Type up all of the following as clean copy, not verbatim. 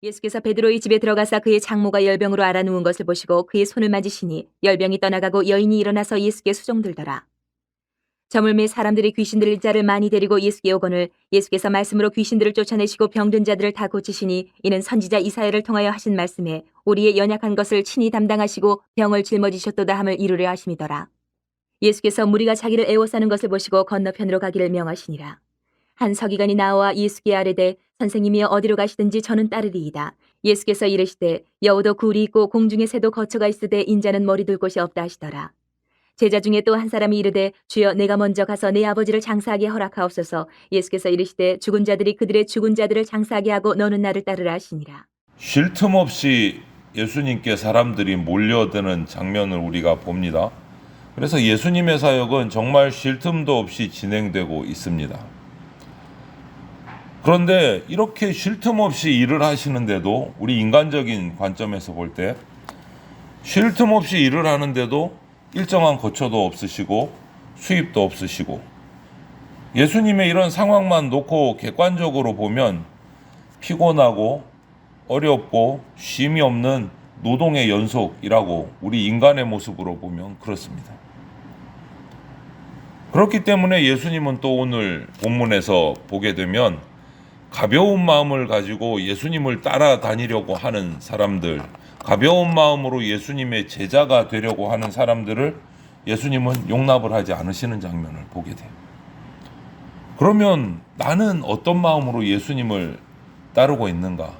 예수께서 베드로의 집에 들어가사 그의 장모가 열병으로 앓아 누운 것을 보시고 그의 손을 만지시니 열병이 떠나가고 여인이 일어나서 예수께 수종들더라. 저물매 사람들이 귀신 들린 자를 많이 데리고 예수께 오거늘 예수께서 말씀으로 귀신들을 쫓아내시고 병든 자들을 다 고치시니 이는 선지자 이사야를 통하여 하신 말씀에 우리의 연약한 것을 친히 담당하시고 병을 짊어지셨도다 함을 이루려 하심이더라. 예수께서 무리가 자기를 애워싸는 것을 보시고 건너편으로 가기를 명하시니라. 한 서기관이 나와 예수께 아뢰되 선생님이여 어디로 가시든지 저는 따르리이다. 예수께서 이르시되 여우도 굴이 있고 공중의 새도 거처가 있으되 인자는 머리 둘 곳이 없다 하시더라. 제자 중에 또 한 사람이 이르되 주여 내가 먼저 가서 내 아버지를 장사하게 허락하옵소서. 예수께서 이르시되 죽은 자들이 그들의 죽은 자들을 장사하게 하고 너는 나를 따르라 하시니라. 쉴 틈 없이 예수님께 사람들이 몰려드는 장면을 우리가 봅니다. 그래서 예수님의 사역은 정말 쉴 틈도 없이 진행되고 있습니다. 그런데 이렇게 쉴 틈 없이 일을 하시는데도 우리 인간적인 관점에서 볼 때 쉴 틈 없이 일을 하는데도 일정한 거처도 없으시고 수입도 없으시고 예수님의 이런 상황만 놓고 객관적으로 보면 피곤하고 어렵고 쉼이 없는 노동의 연속이라고 우리 인간의 모습으로 보면 그렇습니다. 그렇기 때문에 예수님은 또 오늘 본문에서 보게 되면 가벼운 마음을 가지고 예수님을 따라다니려고 하는 사람들, 가벼운 마음으로 예수님의 제자가 되려고 하는 사람들을 예수님은 용납을 하지 않으시는 장면을 보게 돼요. 그러면 나는 어떤 마음으로 예수님을 따르고 있는가?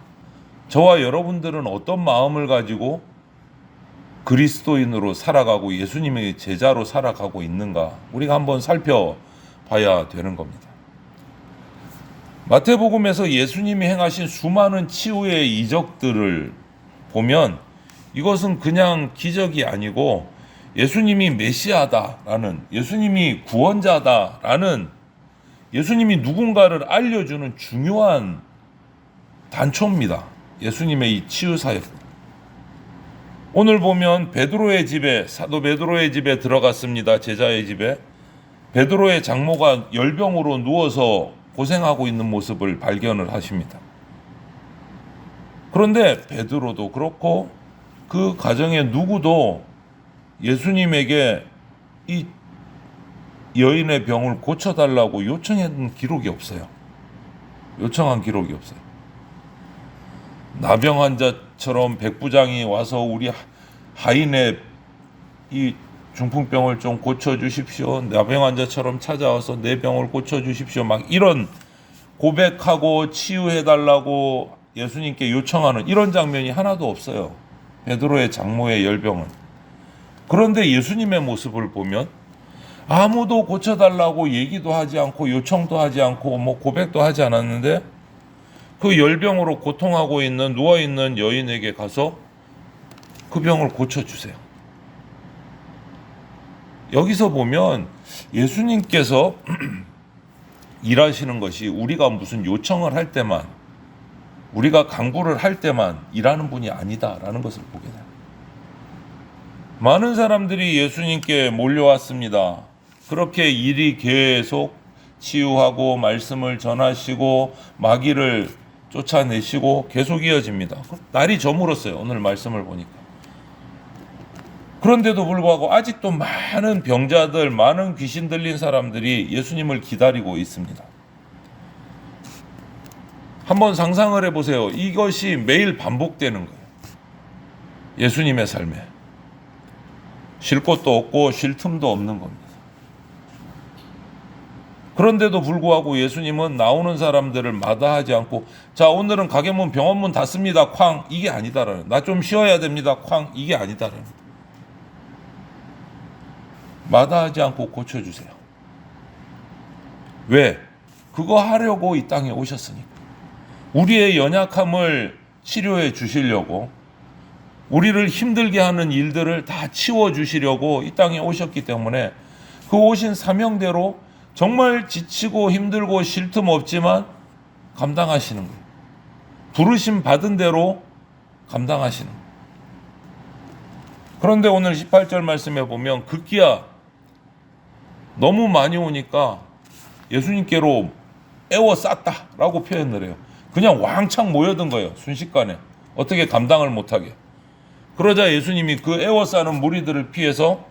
저와 여러분들은 어떤 마음을 가지고 그리스도인으로 살아가고 예수님의 제자로 살아가고 있는가? 우리가 한번 살펴봐야 되는 겁니다. 마태복음에서 예수님이 행하신 수많은 치유의 이적들을 보면 이것은 그냥 기적이 아니고 예수님이 메시아다라는, 예수님이 구원자다라는, 예수님이 누군가를 알려주는 중요한 단초입니다. 예수님의 이 치유 사역. 오늘 보면 베드로의 집에, 사도 베드로의 집에 들어갔습니다. 제자의 집에. 베드로의 장모가 열병으로 누워서 고생하고 있는 모습을 발견을 하십니다. 그런데 베드로도 그렇고 그 가정의 누구도 예수님에게 이 여인의 병을 고쳐달라고 요청한 기록이 없어요. 요청한 기록이 없어요. 나병 환자처럼 백부장이 와서 우리 하인의 이 중풍병을 좀 고쳐주십시오. 나병 환자처럼 찾아와서 내 병을 고쳐주십시오. 막 이런 고백하고 치유해달라고 예수님께 요청하는 이런 장면이 하나도 없어요. 베드로의 장모의 열병은. 그런데 예수님의 모습을 보면 아무도 고쳐달라고 얘기도 하지 않고 요청도 하지 않고 뭐 고백도 하지 않았는데 그 열병으로 고통하고 있는 누워있는 여인에게 가서 그 병을 고쳐주세요. 여기서 보면 예수님께서 일하시는 것이 우리가 무슨 요청을 할 때만, 우리가 강구를 할 때만 일하는 분이 아니다라는 것을 보게 돼요. 많은 사람들이 예수님께 몰려왔습니다. 그렇게 일이 계속 치유하고 말씀을 전하시고 마귀를 쫓아내시고 계속 이어집니다. 날이 저물었어요. 오늘 말씀을 보니까. 그런데도 불구하고 아직도 많은 병자들, 많은 귀신 들린 사람들이 예수님을 기다리고 있습니다. 한번 상상을 해보세요. 이것이 매일 반복되는 거예요. 예수님의 삶에. 쉴 곳도 없고 쉴 틈도 없는 겁니다. 그런데도 불구하고 예수님은 나오는 사람들을 마다하지 않고 자 오늘은 가게문 병원문 닫습니다. 쾅 이게 아니다라는, 나 좀 쉬어야 됩니다. 쾅 이게 아니다라는, 마다하지 않고 고쳐주세요. 왜? 그거 하려고 이 땅에 오셨으니까. 우리의 연약함을 치료해 주시려고, 우리를 힘들게 하는 일들을 다 치워주시려고 이 땅에 오셨기 때문에 그 오신 사명대로 정말 지치고 힘들고 쉴 틈 없지만 감당하시는 거예요. 부르심 받은 대로 감당하시는 거예요. 그런데 오늘 18절 말씀에 보면 급기야 너무 많이 오니까 예수님께로 애워쌌다라고 표현을 해요. 그냥 왕창 모여든 거예요. 순식간에. 어떻게 감당을 못하게. 그러자 예수님이 그 애워싸는 무리들을 피해서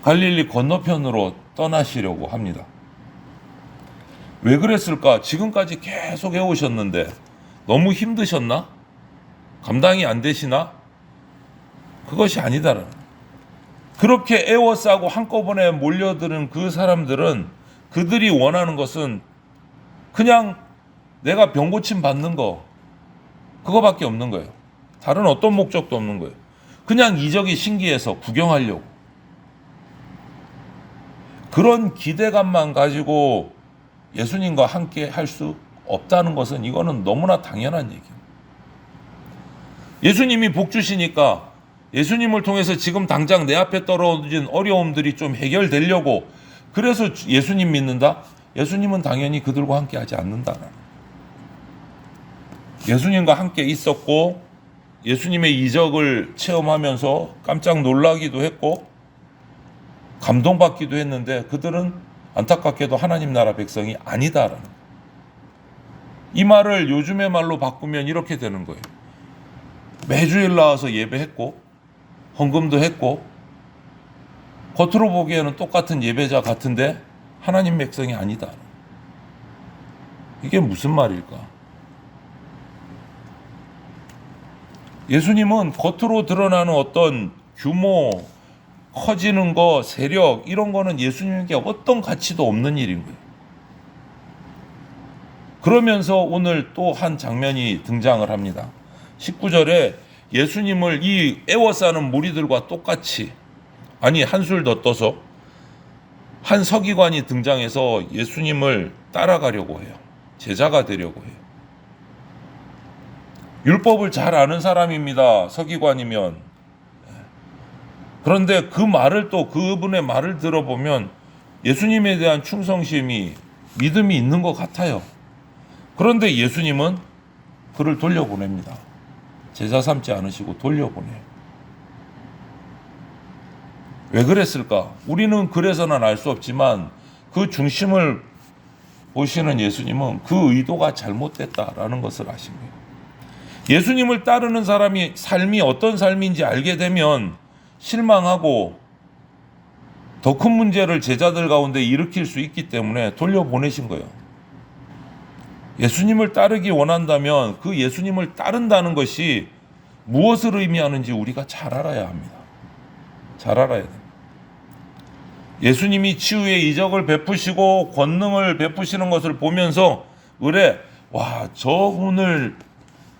갈릴리 건너편으로 떠나시려고 합니다. 왜 그랬을까? 지금까지 계속 해오셨는데 너무 힘드셨나? 감당이 안 되시나? 그것이 아니다라는 거예요. 그렇게 애워싸고 한꺼번에 몰려드는 그 사람들은 그들이 원하는 것은 그냥 내가 병 고침 받는 거 그거밖에 없는 거예요. 다른 어떤 목적도 없는 거예요. 그냥 이적이 신기해서 구경하려고. 그런 기대감만 가지고 예수님과 함께 할 수 없다는 것은 이거는 너무나 당연한 얘기예요. 예수님이 복 주시니까 예수님을 통해서 지금 당장 내 앞에 떨어진 어려움들이 좀 해결되려고 그래서 예수님 믿는다? 예수님은 당연히 그들과 함께 하지 않는다. 예수님과 함께 있었고 예수님의 이적을 체험하면서 깜짝 놀라기도 했고 감동받기도 했는데 그들은 안타깝게도 하나님 나라 백성이 아니다라는 거예요. 이 말을 요즘의 말로 바꾸면 이렇게 되는 거예요. 매주일 나와서 예배했고 헌금도 했고 겉으로 보기에는 똑같은 예배자 같은데 하나님 백성이 아니다. 이게 무슨 말일까? 예수님은 겉으로 드러나는 어떤 규모, 커지는 거, 세력 이런 거는 예수님에게 어떤 가치도 없는 일인 거예요. 그러면서 오늘 또 한 장면이 등장을 합니다. 19절에 예수님을 이 애워싸는 무리들과 똑같이 아니 한술 더 떠서 한 서기관이 등장해서 예수님을 따라가려고 해요. 제자가 되려고 해요. 율법을 잘 아는 사람입니다. 서기관이면. 그런데 그 말을 또 그분의 말을 들어보면 예수님에 대한 충성심이 믿음이 있는 것 같아요. 그런데 예수님은 그를 돌려보냅니다. 제자 삼지 않으시고 돌려보내요. 왜 그랬을까? 우리는 그래서는 알 수 없지만 그 중심을 보시는 예수님은 그 의도가 잘못됐다라는 것을 아신 거예요. 예수님을 따르는 사람이 삶이 어떤 삶인지 알게 되면 실망하고 더 큰 문제를 제자들 가운데 일으킬 수 있기 때문에 돌려보내신 거예요. 예수님을 따르기 원한다면 그 예수님을 따른다는 것이 무엇을 의미하는지 우리가 잘 알아야 합니다. 잘 알아야 됩니다. 예수님이 치유의 이적을 베푸시고 권능을 베푸시는 것을 보면서 그래, 와, 저분을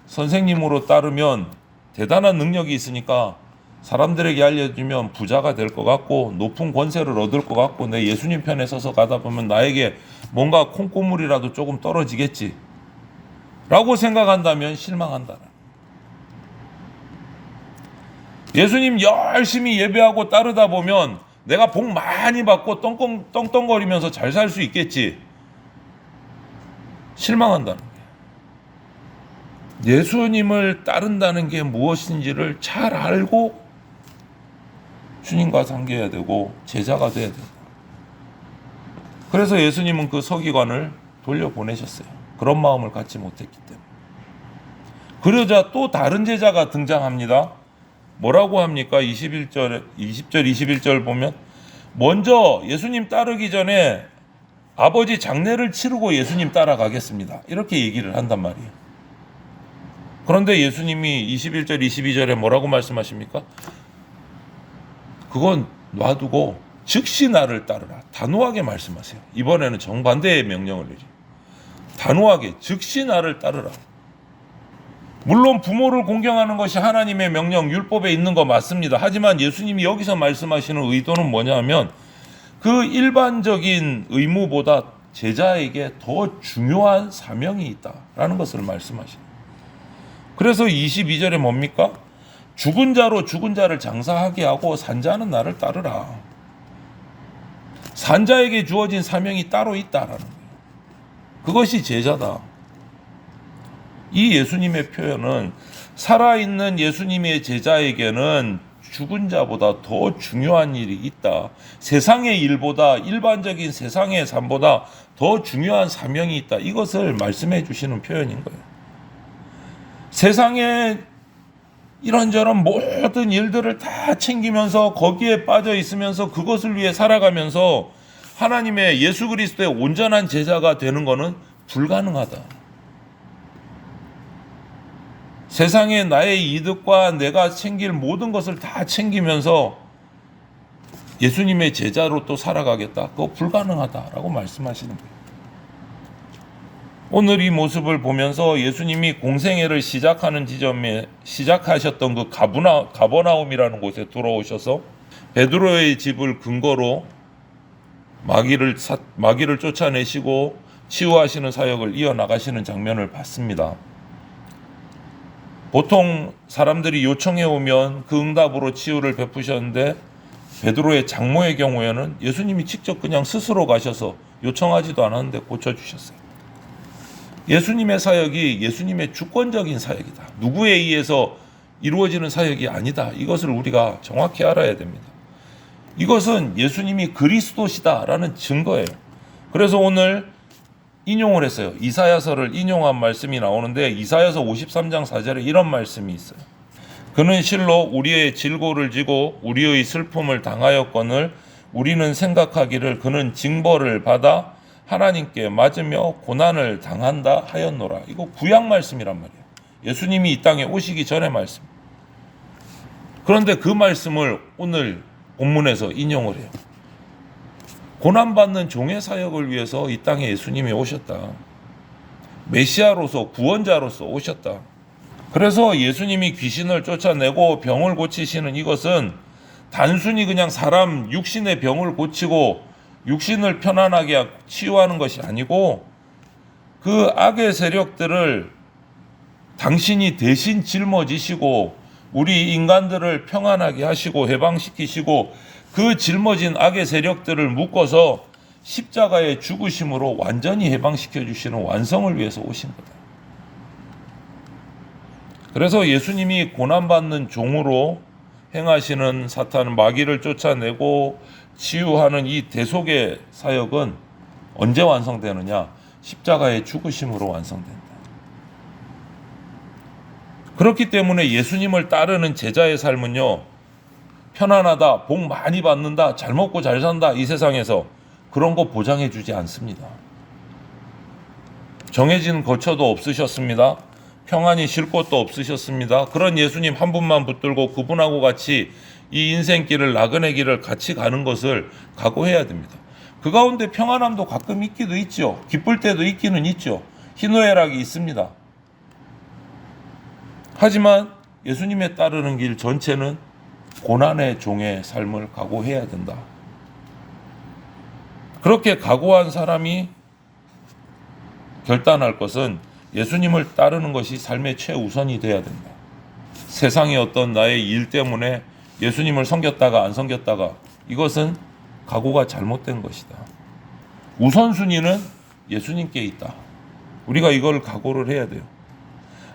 선생님으로 따르면 대단한 능력이 있으니까 사람들에게 알려주면 부자가 될 것 같고 높은 권세를 얻을 것 같고 내 예수님 편에 서서 가다 보면 나에게 뭔가 콩고물이라도 조금 떨어지겠지 라고 생각한다면 실망한다. 예수님 열심히 예배하고 따르다 보면 내가 복 많이 받고 떵떵거리면서 잘 살 수 있겠지. 실망한다는 거예요. 예수님을 따른다는 게 무엇인지를 잘 알고 주님과 상계해야 되고 제자가 돼야 돼요. 그래서 예수님은 그 서기관을 돌려보내셨어요. 그런 마음을 갖지 못했기 때문에. 그러자 또 다른 제자가 등장합니다. 뭐라고 합니까? 20절 21절 보면 먼저 예수님 따르기 전에 아버지 장례를 치르고 예수님 따라가겠습니다. 이렇게 얘기를 한단 말이에요. 그런데 예수님이 21절 22절에 뭐라고 말씀하십니까? 그건 놔두고 즉시 나를 따르라. 단호하게 말씀하세요. 이번에는 정반대의 명령을 내리. 단호하게 즉시 나를 따르라. 물론 부모를 공경하는 것이 하나님의 명령 율법에 있는 거 맞습니다. 하지만 예수님이 여기서 말씀하시는 의도는 뭐냐면 그 일반적인 의무보다 제자에게 더 중요한 사명이 있다라는 것을 말씀하십니다. 그래서 22절에 뭡니까? 죽은 자로 죽은 자를 장사하게 하고 산자는 나를 따르라. 산자에게 주어진 사명이 따로 있다라는 거예요. 그것이 제자다. 이 예수님의 표현은 살아있는 예수님의 제자에게는 죽은 자보다 더 중요한 일이 있다. 세상의 일보다, 일반적인 세상의 삶보다 더 중요한 사명이 있다. 이것을 말씀해 주시는 표현인 거예요. 세상에 이런저런 모든 일들을 다 챙기면서 거기에 빠져 있으면서 그것을 위해 살아가면서 하나님의 예수 그리스도의 온전한 제자가 되는 것은 불가능하다. 세상에 나의 이득과 내가 챙길 모든 것을 다 챙기면서 예수님의 제자로 또 살아가겠다. 그거 불가능하다라고 말씀하시는 거예요. 오늘 이 모습을 보면서 예수님이 공생애를 시작하는 지점에 시작하셨던 그 가버나움이라는 곳에 돌아오셔서 베드로의 집을 근거로 마귀를 쫓아내시고 치유하시는 사역을 이어나가시는 장면을 봤습니다. 보통 사람들이 요청해 오면 그 응답으로 치유를 베푸셨는데 베드로의 장모의 경우에는 예수님이 직접 그냥 스스로 가셔서 요청하지도 않았는데 고쳐주셨어요. 예수님의 사역이 예수님의 주권적인 사역이다. 누구에 의해서 이루어지는 사역이 아니다. 이것을 우리가 정확히 알아야 됩니다. 이것은 예수님이 그리스도시다라는 증거예요. 그래서 오늘 인용을 했어요. 이사야서를 인용한 말씀이 나오는데 이사야서 53장 4절에 이런 말씀이 있어요. 그는 실로 우리의 질고를 지고 우리의 슬픔을 당하였거늘 우리는 생각하기를 그는 징벌을 받아 하나님께 맞으며 고난을 당한다 하였노라. 이거 구약 말씀이란 말이에요. 예수님이 이 땅에 오시기 전의 말씀. 그런데 그 말씀을 오늘 본문에서 인용을 해요. 고난받는 종의 사역을 위해서 이 땅에 예수님이 오셨다. 메시아로서 구원자로서 오셨다. 그래서 예수님이 귀신을 쫓아내고 병을 고치시는 이것은 단순히 그냥 사람 육신의 병을 고치고 육신을 편안하게 치유하는 것이 아니고 그 악의 세력들을 당신이 대신 짊어지시고 우리 인간들을 평안하게 하시고 해방시키시고 그 짊어진 악의 세력들을 묶어서 십자가의 죽으심으로 완전히 해방시켜 주시는 완성을 위해서 오신 거다. 그래서 예수님이 고난받는 종으로 행하시는 사탄 마귀를 쫓아내고 치유하는 이 대속의 사역은 언제 완성되느냐? 십자가의 죽으심으로 완성된다. 그렇기 때문에 예수님을 따르는 제자의 삶은요, 편안하다, 복 많이 받는다, 잘 먹고 잘 산다, 이 세상에서 그런 거 보장해 주지 않습니다. 정해진 거처도 없으셨습니다. 평안히 쉴 곳도 없으셨습니다. 그런 예수님 한 분만 붙들고 그분하고 같이 이 인생길을 나그네 길을 같이 가는 것을 각오해야 됩니다. 그 가운데 평안함도 가끔 있기도 있죠. 기쁠 때도 있기는 있죠. 희노애락이 있습니다. 하지만 예수님에 따르는 길 전체는 고난의 종의 삶을 각오해야 된다. 그렇게 각오한 사람이 결단할 것은 예수님을 따르는 것이 삶의 최우선이 되어야 된다. 세상의 어떤 나의 일 때문에 예수님을 섬겼다가 안 섬겼다가 이것은 각오가 잘못된 것이다. 우선순위는 예수님께 있다. 우리가 이걸 각오를 해야 돼요.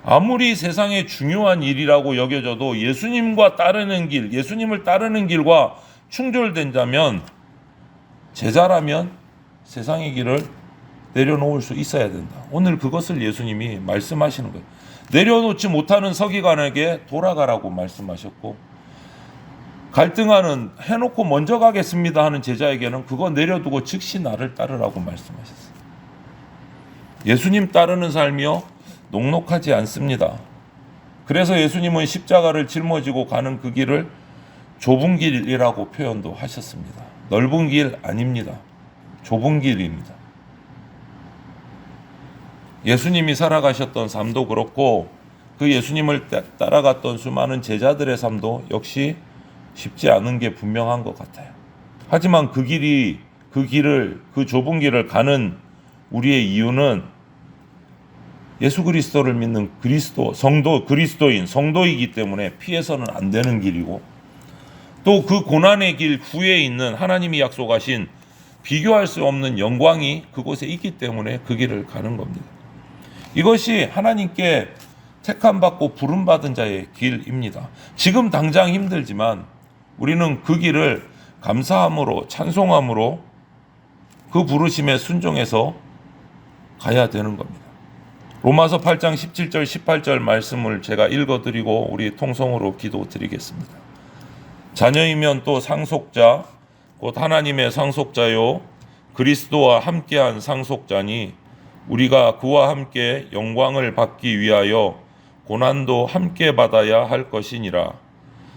아무리 세상에 중요한 일이라고 여겨져도 예수님과 따르는 길, 예수님을 따르는 길과 충돌된다면 제자라면 세상의 길을 내려놓을 수 있어야 된다. 오늘 그것을 예수님이 말씀하시는 거예요. 내려놓지 못하는 서기관에게 돌아가라고 말씀하셨고 갈등하는 해놓고 먼저 가겠습니다 하는 제자에게는 그거 내려두고 즉시 나를 따르라고 말씀하셨어요. 예수님 따르는 삶이요 녹록하지 않습니다. 그래서 예수님은 십자가를 짊어지고 가는 그 길을 좁은 길이라고 표현도 하셨습니다. 넓은 길 아닙니다. 좁은 길입니다. 예수님이 살아가셨던 삶도 그렇고 그 예수님을 따라갔던 수많은 제자들의 삶도 역시 쉽지 않은 게 분명한 것 같아요. 하지만 그 좁은 길을 가는 우리의 이유는 예수 그리스도를 믿는 그리스도인, 성도이기 때문에 피해서는 안 되는 길이고 또 그 고난의 길 후에 있는 하나님이 약속하신 비교할 수 없는 영광이 그곳에 있기 때문에 그 길을 가는 겁니다. 이것이 하나님께 택함받고 부름받은 자의 길입니다. 지금 당장 힘들지만 우리는 그 길을 감사함으로 찬송함으로 그 부르심에 순종해서 가야 되는 겁니다. 로마서 8장 17절 18절 말씀을 제가 읽어드리고 우리 통성으로 기도드리겠습니다. 자녀이면 또 상속자 곧 하나님의 상속자요 그리스도와 함께한 상속자니 우리가 그와 함께 영광을 받기 위하여 고난도 함께 받아야 할 것이니라.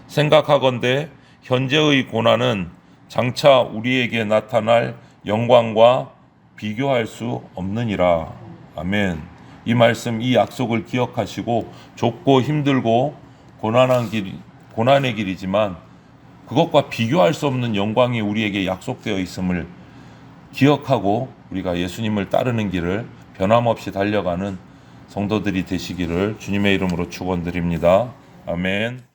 생각하건대 현재의 고난은 장차 우리에게 나타날 영광과 비교할 수 없느니라. 아멘. 이 말씀, 이 약속을 기억하시고 좁고 힘들고 고난의 길이지만 그것과 비교할 수 없는 영광이 우리에게 약속되어 있음을 기억하고 우리가 예수님을 따르는 길을 변함없이 달려가는 성도들이 되시기를 주님의 이름으로 축원드립니다. 아멘.